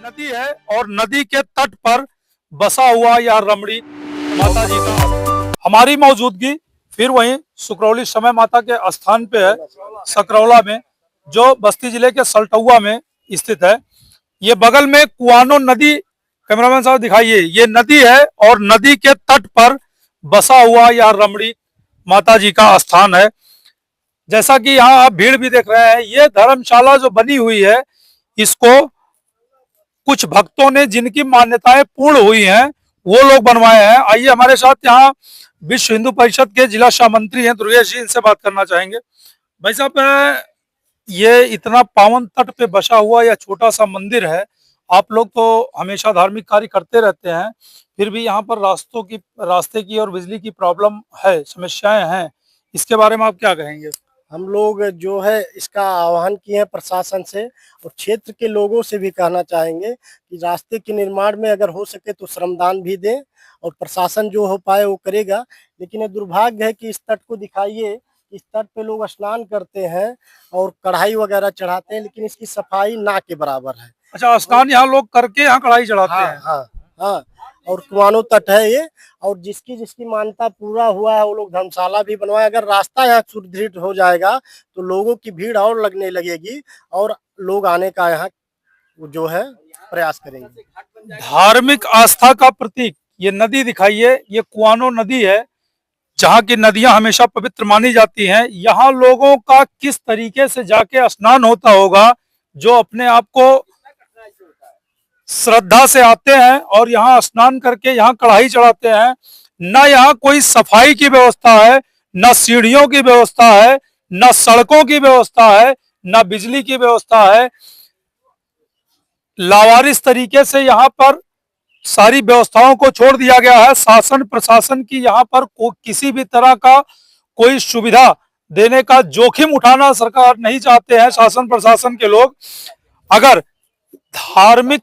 नदी है और नदी के तट पर बसा हुआ यह रमणी माता जी का हमारी मौजूदगी फिर वहीं सुकरौली समय माता के स्थान पे है, सकरौला में, जो बस्ती जिले के सल्टुआ में स्थित है। ये बगल में कुआनो नदी, कैमरामैन साहब दिखाइए, ये नदी है और नदी के तट पर बसा हुआ यह रमणी माता जी का स्थान है। जैसा कि यहाँ आप भीड़ भी देख रहे हैं, ये धर्मशाला जो बनी हुई है, इसको कुछ भक्तों ने जिनकी मान्यताएं पूर्ण हुई हैं वो लोग बनवाए हैं। आइए हमारे साथ यहाँ विश्व हिंदू परिषद के जिला महामंत्री हैं दुर्गेश जी, इनसे बात करना चाहेंगे। भाई साहब, ये इतना पावन तट पे बसा हुआ यह छोटा सा मंदिर है, आप लोग तो हमेशा धार्मिक कार्य करते रहते हैं, फिर भी यहाँ पर रास्ते की और बिजली की प्रॉब्लम है, समस्याएं हैं, इसके बारे में आप क्या कहेंगे? हम लोग जो है इसका आह्वान किए हैं प्रशासन से और क्षेत्र के लोगों से भी कहना चाहेंगे कि रास्ते के निर्माण में अगर हो सके तो श्रमदान भी दें और प्रशासन जो हो पाए वो करेगा। लेकिन ये दुर्भाग्य है कि इस तट को दिखाइए, इस तट पे लोग स्नान करते हैं और कढ़ाई वगैरह चढ़ाते हैं, लेकिन इसकी सफाई ना के बराबर है। अच्छा, स्नान यहाँ लोग करके यहाँ कढ़ाई चढ़ाते हैं? हाँ हाँ, और कुआनो तट है ये, और जिसकी जिसकी मान्यता पूरा हुआ है वो लोग धर्मशाला भी बनवाए। अगर रास्ता यहाँ सुदृढ़ हो जाएगा तो लोगों की भीड़ और लगने लगेगी और लोग आने का यहाँ जो है प्रयास करेंगे। धार्मिक आस्था का प्रतीक ये नदी दिखाइए, ये कुआनो नदी है, जहाँ की नदियां हमेशा पवित्र मानी जाती हैं। यहाँ लोगों का किस तरीके से जाके स्नान होता होगा, जो अपने आप को श्रद्धा से आते हैं और यहाँ स्नान करके यहाँ कढ़ाई चढ़ाते हैं। न यहाँ कोई सफाई की व्यवस्था है, न सीढ़ियों की व्यवस्था है, न सड़कों की व्यवस्था है, न बिजली की व्यवस्था है। लावारिस तरीके से यहाँ पर सारी व्यवस्थाओं को छोड़ दिया गया है। शासन प्रशासन की यहाँ पर किसी भी तरह का कोई सुविधा देने का जोखिम उठाना सरकार नहीं चाहते हैं। शासन प्रशासन के लोग अगर धार्मिक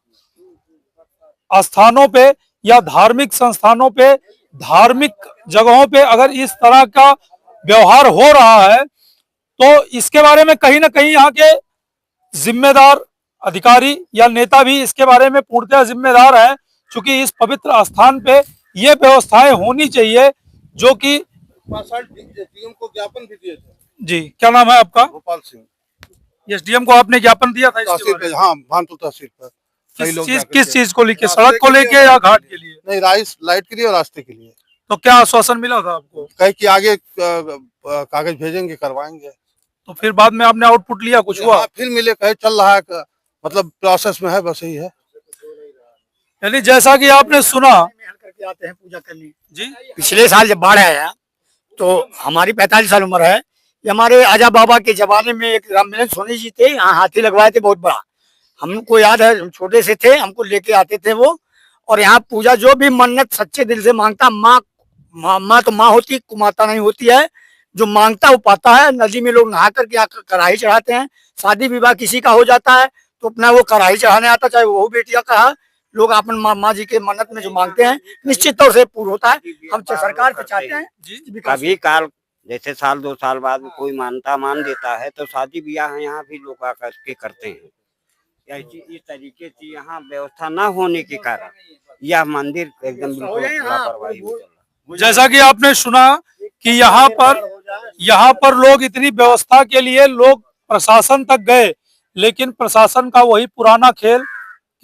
स्थानों पे या धार्मिक संस्थानों पे, धार्मिक जगहों पे अगर इस तरह का व्यवहार हो रहा है तो इसके बारे में कहीं ना कहीं यहाँ के जिम्मेदार अधिकारी या नेता भी इसके बारे में पूर्णतः जिम्मेदार हैं, क्योंकि इस पवित्र स्थान पे ये व्यवस्थाएं होनी चाहिए। जो कि डीएम को ज्ञापन भी दिए थे। जी, क्या नाम है आपका? गोपाल सिंह। एसडीएम को आपने ज्ञापन दिया था तहसील पे, हाँ, भानपुर तहसील पर। किस चीज को लेके? सड़क को लेके या घाट के लिए? नहीं, लाइट के लिए और रास्ते के लिए। तो क्या आश्वासन मिला था आपको? कहे कि आगे कागज भेजेंगे, करवाएंगे। तो फिर बाद में आपने आउटपुट लिया, कुछ हुआ? फिर मिले, कहे चल रहा है, मतलब प्रोसेस में है, बस यही है। यानी जैसा कि आपने सुना, करके आते हैं पूजा करने जी, पिछले साल जब बाढ़ आया तो हमारी 45 साल उम्र है, ये हमारे आजा बाबा के जमाने में एक राममिलन सोनी जी थे, यहाँ हाथी लगवाए थे बहुत बड़ा, हमको याद है, हम छोटे से थे, हमको लेके आते थे वो। और यहाँ पूजा जो भी मन्नत सच्चे दिल से मांगता, माँ तो माँ होती, कुमाता नहीं होती है, जो मांगता वो पाता है। नदी में लोग नहा करके यहाँ कढ़ाई चढ़ाते हैं। शादी विवाह किसी का हो जाता है तो अपना वो कढ़ाई चढ़ाने आता, चाहे वो बेटिया का है, लोग अपन माँ जी के मन्नत में जो मांगते हैं निश्चित तौर से पूर्ण होता है। हम सरकार से चाहते हैं कभी काल जैसे साल 2 साल बाद कोई मानता मान देता है तो शादी ब्याह यहाँ भी लोग आकर के करते हैं। इस तरीके की यहाँ व्यवस्था न होने के कारण यह मंदिर एकदम बिल्कुल लापरवाही हो चला। जैसा कि आपने सुना कि यहाँ पर लोग इतनी व्यवस्था के लिए लोग प्रशासन तक गए, लेकिन प्रशासन का वही पुराना खेल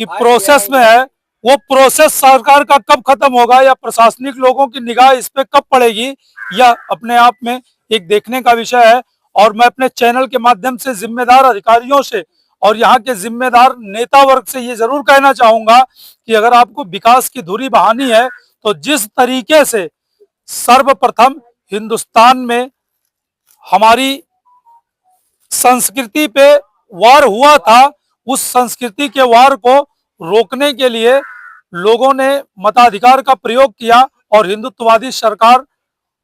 कि प्रोसेस में है। वो प्रोसेस सरकार का कब खत्म होगा या प्रशासनिक लोगों की निगाह इस पे कब पड़ेगी, यह अपने आप में एक देखने का विषय है। और मैं अपने चैनल के माध्यम से जिम्मेदार अधिकारियों से और यहाँ के जिम्मेदार नेता वर्ग से ये जरूर कहना चाहूंगा कि अगर आपको विकास की धुरी बहानी है तो जिस तरीके से सर्वप्रथम हिंदुस्तान में हमारी संस्कृति पे वार हुआ था, उस संस्कृति के वार को रोकने के लिए लोगों ने मताधिकार का प्रयोग किया और हिंदुत्ववादी सरकार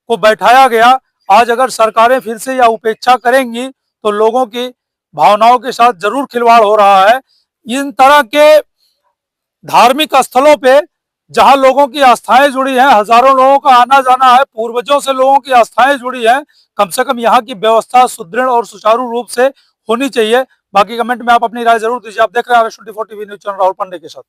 को बैठाया गया। आज अगर सरकारें फिर से यह उपेक्षा करेंगी तो लोगों की भावनाओं के साथ जरूर खिलवाड़ हो रहा है। इन तरह के धार्मिक स्थलों पे जहां लोगों की आस्थाएं जुड़ी हैं, हजारों लोगों का आना जाना है, पूर्वजों से लोगों की आस्थाएं जुड़ी हैं, कम से कम यहाँ की व्यवस्था सुदृढ़ और सुचारू रूप से होनी चाहिए। बाकी कमेंट में आप अपनी राय जरूर दीजिए। आप देख रहे हैं RS 24 TV news channel Rahul Pandey के साथ।